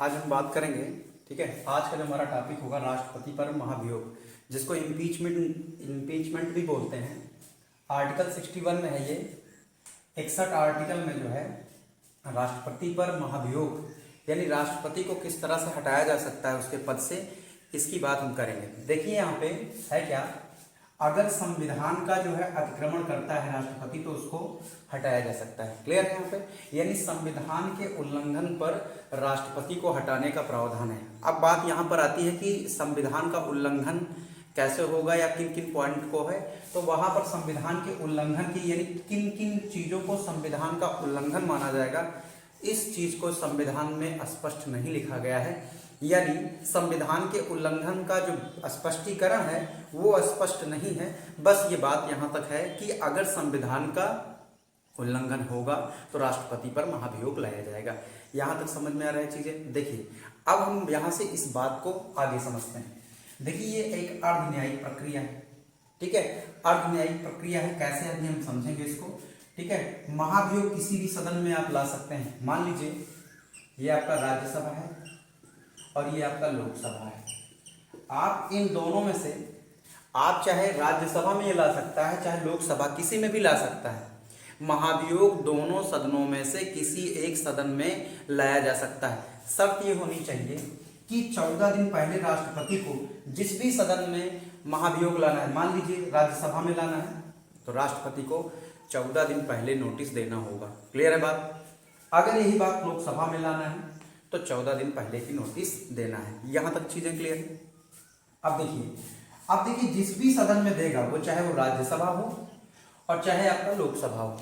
आज हम बात करेंगे, ठीक है। आज का जो हमारा टॉपिक होगा राष्ट्रपति पर महाभियोग, जिसको इम्पीचमेंट भी बोलते हैं। आर्टिकल 61 में है ये। 61 आर्टिकल में जो है राष्ट्रपति पर महाभियोग यानी राष्ट्रपति को किस तरह से हटाया जा सकता है उसके पद से, इसकी बात हम करेंगे। देखिए यहाँ पे है क्या, अगर संविधान का जो है अतिक्रमण करता है राष्ट्रपति तो उसको हटाया जा सकता है। क्लियर है यहाँ पे, यानी संविधान के उल्लंघन पर राष्ट्रपति को हटाने का प्रावधान है। अब बात यहाँ पर आती है कि संविधान का उल्लंघन कैसे होगा या किन किन पॉइंट को है, तो वहां पर संविधान के उल्लंघन की यानी किन किन चीजों को संविधान का उल्लंघन माना जाएगा, इस चीज को संविधान में स्पष्ट नहीं लिखा गया है। यानी संविधान के उल्लंघन का जो स्पष्टीकरण है वो स्पष्ट नहीं है। बस ये बात यहाँ तक है कि अगर संविधान का उल्लंघन होगा तो राष्ट्रपति पर महाभियोग लाया जाएगा। यहाँ तक समझ में आ रहा है चीजें। देखिए अब हम यहाँ से इस बात को आगे समझते हैं। देखिए ये एक अर्धन्यायिक प्रक्रिया है, ठीक है। अर्धन्यायिक प्रक्रिया है, कैसे अभी हम समझेंगे इसको, ठीक है। महाभियोग किसी भी सदन में आप ला सकते हैं। मान लीजिए ये आपका राज्यसभा है और ये आपका लोकसभा है। आप इन दोनों में से आप चाहे राज्यसभा में ये ला सकता है, चाहे लोकसभा, किसी में भी ला सकता है। महाभियोग दोनों सदनों में से किसी एक सदन में लाया जा सकता है। शर्त ये होनी चाहिए कि 14 दिन पहले राष्ट्रपति को जिस भी सदन में महाभियोग लाना है, मान लीजिए राज्यसभा में लाना है तो राष्ट्रपति को 14 दिन पहले नोटिस देना होगा। क्लियर है बात। अगर यही बात लोकसभा में लाना है तो 14 दिन पहले की नोटिस देना है। यहां तक चीजें क्लियर है। अब देखिए जिस भी सदन में देगा वो चाहे वो राज्यसभा हो और चाहे आपका लोकसभा हो,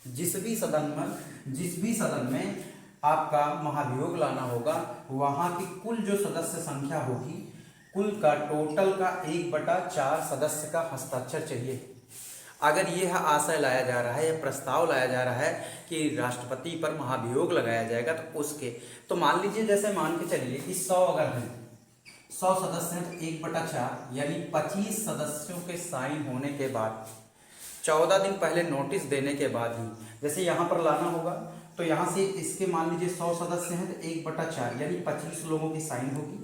जिस भी सदन में आपका महाभियोग लाना होगा वहां की कुल जो सदस्य संख्या होगी, कुल का टोटल का 1/4 सदस्य का हस्ताक्षर चाहिए। अगर यह आशय लाया जा रहा है या प्रस्ताव लाया जा रहा है कि राष्ट्रपति पर महाभियोग लगाया जाएगा तो मान लीजिए, जैसे मान के चलिए कि 100 अगर हैं, 100 सदस्य हैं तो 1/4 यानी 25 सदस्यों के साइन होने के बाद 14 दिन पहले नोटिस देने के बाद ही, जैसे यहाँ पर लाना होगा तो यहाँ से इसके मान लीजिए 100 सदस्य हैं तो 1/4 यानी 25 लोगों की साइन होगी,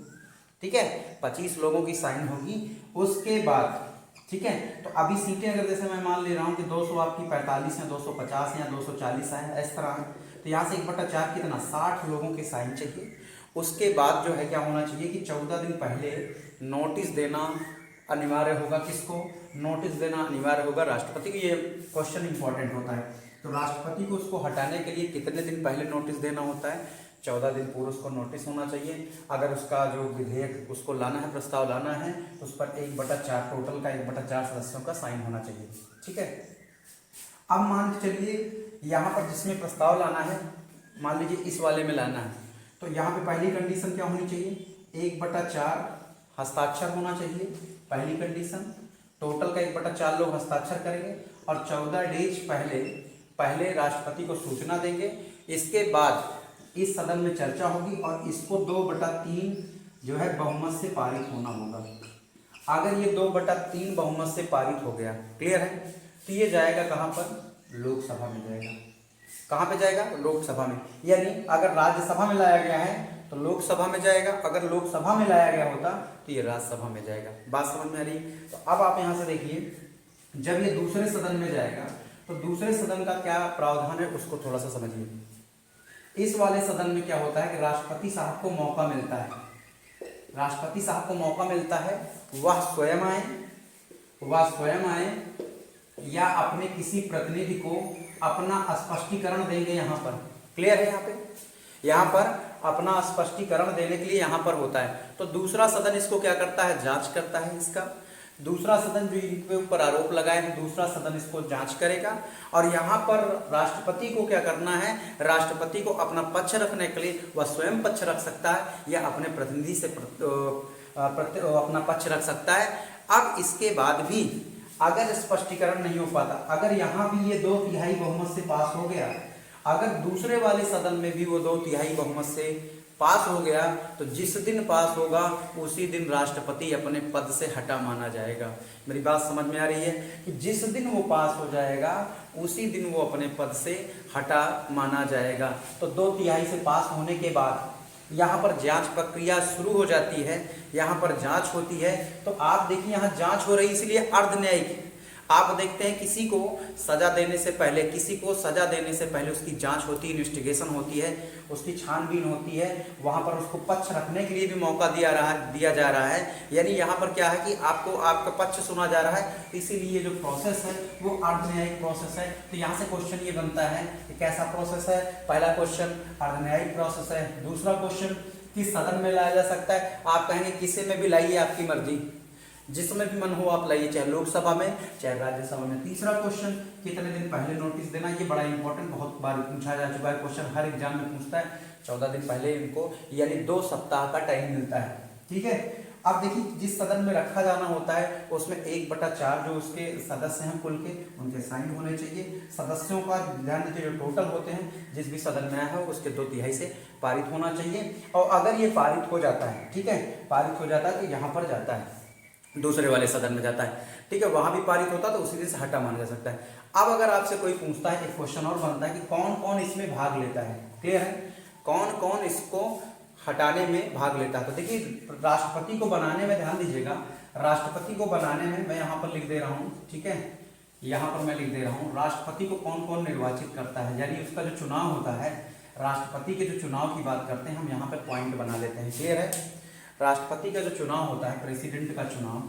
ठीक है। 25 लोगों की साइन होगी। उसके बाद, ठीक है, तो अभी सीटें अगर जैसे मैं मान ले रहा हूँ कि 200 आपकी 45 है, 250 है या 240 है, इस तरह है, तो यहाँ से 1/4 कितना 60 लोगों के साइन चाहिए। उसके बाद जो है क्या होना चाहिए कि 14 दिन पहले नोटिस देना अनिवार्य होगा। किसको नोटिस देना अनिवार्य होगा? राष्ट्रपति को। ये क्वेश्चन इंपॉर्टेंट होता है। तो राष्ट्रपति को उसको हटाने के लिए कितने दिन पहले नोटिस देना होता है? 14 दिन पूर्व उसको नोटिस होना चाहिए। अगर उसका जो विधेयक उसको लाना है, प्रस्ताव लाना है, तो उस पर 1/4 टोटल का 1/4 सदस्यों का साइन होना चाहिए, ठीक है। अब मान के चलिए यहाँ पर जिसमें प्रस्ताव लाना है, मान लीजिए इस वाले में लाना है, तो यहाँ पे पहली कंडीशन क्या होनी चाहिए? 1/4 हस्ताक्षर होना चाहिए, पहली कंडीशन। टोटल का 1/4 लोग हस्ताक्षर करेंगे और 14 डेज पहले राष्ट्रपति को सूचना देंगे। इसके बाद इस सदन में चर्चा होगी और इसको 2/3 जो है बहुमत से पारित होना होगा। अगर ये 2/3 बहुमत से पारित हो गया, क्लियर है, तो ये जाएगा कहाँ पर? लोकसभा में जाएगा। कहाँ पे जाएगा? लोकसभा में। यानी अगर राज्यसभा में लाया गया है तो लोकसभा में जाएगा, अगर लोकसभा में लाया गया होता तो ये राज्यसभा में जाएगा। बात समझ में आ रही? तो अब आप यहाँ से देखिए, जब ये दूसरे सदन में जाएगा तो दूसरे सदन का क्या प्रावधान है उसको थोड़ा सा समझिए। इस वाले सदन में क्या होता है कि राष्ट्रपति साहब को मौका मिलता है, वह स्वयं आए या अपने किसी प्रतिनिधि को अपना स्पष्टीकरण देंगे। यहाँ पर क्लियर है, यहाँ पर अपना स्पष्टीकरण देने के लिए यहाँ पर होता है। तो दूसरा सदन इसको क्या करता है? जांच करता है इसका। दूसरा सदन जो इनके ऊपर आरोप लगाए हैं, दूसरा सदन इसको जांच करेगा और यहाँ पर राष्ट्रपति को क्या करना है? राष्ट्रपति को अपना पक्ष रखने के लिए वह स्वयं पक्ष रख सकता है या अपने प्रतिनिधि से अपना पक्ष रख सकता है। अब इसके बाद भी अगर स्पष्टीकरण नहीं हो पाता, अगर यहाँ भी ये 2/3 बहुमत से पास हो गया, अगर दूसरे वाले सदन में भी वो 2/3 बहुमत से पास हो गया, तो जिस दिन पास होगा उसी दिन राष्ट्रपति अपने पद से हटा माना जाएगा। मेरी बात समझ में आ रही है कि जिस दिन वो पास हो जाएगा उसी दिन वो अपने पद से हटा माना जाएगा। तो 2/3 से पास होने के बाद यहाँ पर जांच प्रक्रिया शुरू हो जाती है, यहाँ पर जांच होती है। तो आप देखिए यहाँ जांच हो रही, इसलिए अर्ध न्यायिक। आप देखते हैं किसी को सजा देने से पहले, किसी को सजा देने से पहले उसकी जांच होती है, इन्वेस्टिगेशन होती है, उसकी छानबीन होती है, वहां पर उसको पक्ष रखने के लिए भी मौका दिया जा रहा है। यानी यहाँ पर क्या है कि आपको आपका पक्ष सुना जा रहा है, इसीलिए जो प्रोसेस है वो अर्धन्यायिक प्रोसेस है। तो यहाँ से क्वेश्चन ये बनता है कि कैसा प्रोसेस है। पहला क्वेश्चन अर्धन्यायिक प्रोसेस है। दूसरा क्वेश्चन किस सदन में लाया जा सकता है। आप कहेंगे किसी में भी लाइए, आपकी मर्जी, जिसमें भी मन हो आप लाइए, चाहे लोकसभा में चाहे राज्यसभा में। तीसरा क्वेश्चन कितने दिन पहले नोटिस देना, ये बड़ा इंपॉर्टेंट, बहुत बार पूछा जा चुका है क्वेश्चन, हर एग्जाम में पूछता है। 14 दिन पहले इनको यानी 2 सप्ताह का टाइम मिलता है, ठीक है। अब देखिए जिस सदन में रखा जाना होता है उसमें 1/4 जो उसके सदस्य हैं कुल के, उनके साइन होने चाहिए। सदस्यों का ध्यान दीजिए, जो टोटल होते हैं जिस भी सदन में आया है उसके 2/3 से पारित होना चाहिए। और अगर ये पारित हो जाता है, ठीक है, पारित हो जाता है तो यहाँ पर जाता है दूसरे वाले सदन में जाता है, ठीक है, वहां भी पारित होता है तो उसी दिन से हटा माना जा सकता है। अब अगर आपसे कोई पूछता है, एक क्वेश्चन और बनता है कि कौन कौन इसमें भाग लेता है, क्लियर है, कौन कौन इसको हटाने में भाग लेता है। तो देखिए राष्ट्रपति को बनाने में ध्यान दीजिएगा, राष्ट्रपति को बनाने में मैं यहाँ पर लिख दे रहा हूँ, ठीक है, यहाँ पर मैं लिख दे रहा हूँ राष्ट्रपति को कौन कौन निर्वाचित करता है, यानी उसका जो चुनाव होता है, राष्ट्रपति के जो चुनाव की बात करते हैं हम यहाँ पर पॉइंट बना लेते हैं, क्लियर है। राष्ट्रपति का जो चुनाव होता है, प्रेसिडेंट का चुनाव,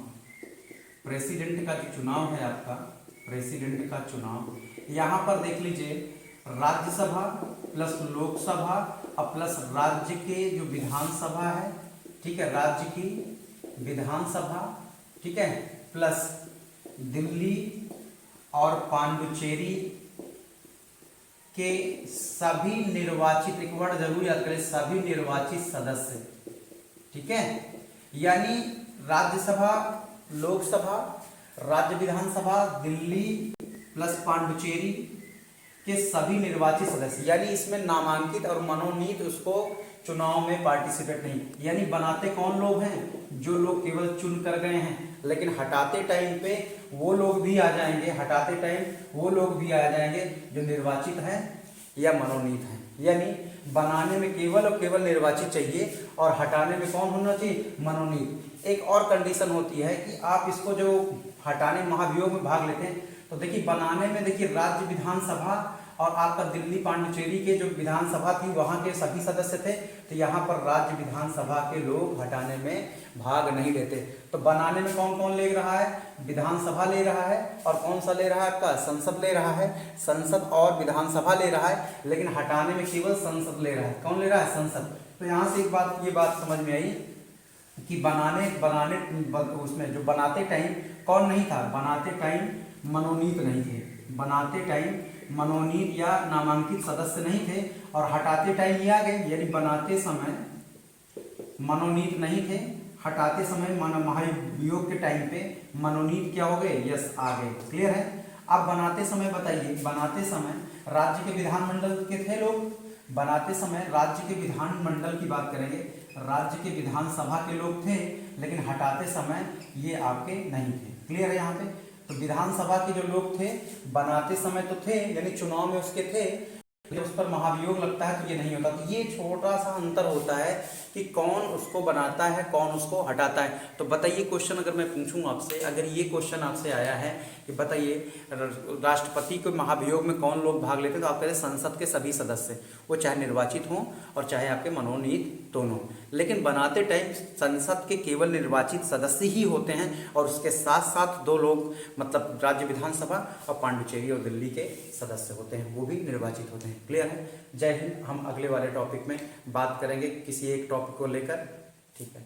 प्रेसिडेंट का जो चुनाव है आपका, प्रेसिडेंट का चुनाव, यहाँ पर देख लीजिए राज्यसभा प्लस लोकसभा और प्लस राज्य के जो विधानसभा है, ठीक है, राज्य की विधानसभा, ठीक है, प्लस दिल्ली और पांडुचेरी के सभी निर्वाचित, एक वर्ड जरूर याद करें, सभी निर्वाचित सदस्य, ठीक है, यानी राज्यसभा, लोकसभा, राज्य विधानसभा, दिल्ली प्लस पांडुचेरी के सभी निर्वाचित सदस्य, यानी इसमें नामांकित और मनोनीत उसको चुनाव में पार्टिसिपेट नहीं, यानी बनाते कौन लोग हैं, जो लोग केवल चुन कर गए हैं, लेकिन हटाते टाइम पे वो लोग भी आ जाएंगे, हटाते टाइम वो लोग भी आ जाएंगे जो निर्वाचित हैं या मनोनीत हैं। यानी बनाने में केवल और केवल निर्वाचित चाहिए और हटाने में कौन होना चाहिए, मनोनीत। एक और कंडीशन होती है कि आप इसको जो हटाने महाभियोग में भाग लेते हैं, तो देखिए बनाने में देखिए राज्य विधानसभा और आपका दिल्ली पांडुचेरी के जो विधानसभा थी वहां के सभी सदस्य थे, तो यहाँ पर राज्य विधानसभा के लोग हटाने में भाग नहीं लेते। तो बनाने में कौन कौन ले रहा है, विधानसभा ले रहा है, और कौन सा ले रहा है आपका, संसद ले रहा है, संसद और विधानसभा ले रहा है, लेकिन हटाने में केवल संसद ले रहा है। कौन ले रहा है, संसद। तो यहाँ से एक बात, ये बात समझ में आई कि बनाने उसमें जो बनाते टाइम कौन नहीं था, बनाते टाइम मनोनीत नहीं थे, बनाते टाइम मनोनीत या नामांकित सदस्य नहीं थे, और हटाते टाइम ये आ गए, यानी बनाते समय मनोनीत नहीं थे, हटाते समय महाभियोग के टाइम पे मनोनीत क्या हो गए, यस आ गए, क्लियर है। अब बनाते समय बताइए, बनाते समय राज्य के विधानमंडल के थे लोग, बनाते समय राज्य के विधानमंडल की बात करेंगे, राज्य के विधानसभा के लोग थे, लेकिन हटाते समय ये आपके नहीं थे, क्लियर है। यहाँ पे तो विधानसभा के जो लोग थे बनाते समय तो थे, यानी चुनाव में उसके थे, उस पर महाभियोग लगता है तो ये नहीं होता। तो ये छोटा सा अंतर होता है कि कौन उसको बनाता है, कौन उसको हटाता है। तो बताइए क्वेश्चन अगर मैं पूछूं आपसे, अगर ये क्वेश्चन आपसे आया है कि बताइए राष्ट्रपति के महाभियोग में कौन लोग भाग लेते हैं, तो आप कह रहे संसद के सभी सदस्य, वो चाहे निर्वाचित हों और चाहे आपके मनोनीत दोनों। लेकिन बनाते टाइम संसद के केवल निर्वाचित सदस्य ही होते हैं, और उसके साथ साथ 2 लोग मतलब राज्य विधानसभा और पांडुचेरी और दिल्ली के सदस्य होते हैं, वो भी निर्वाचित होते हैं, क्लियर है। जय हिंद। हम अगले वाले टॉपिक में बात करेंगे किसी एक टॉपिक को लेकर, ठीक है।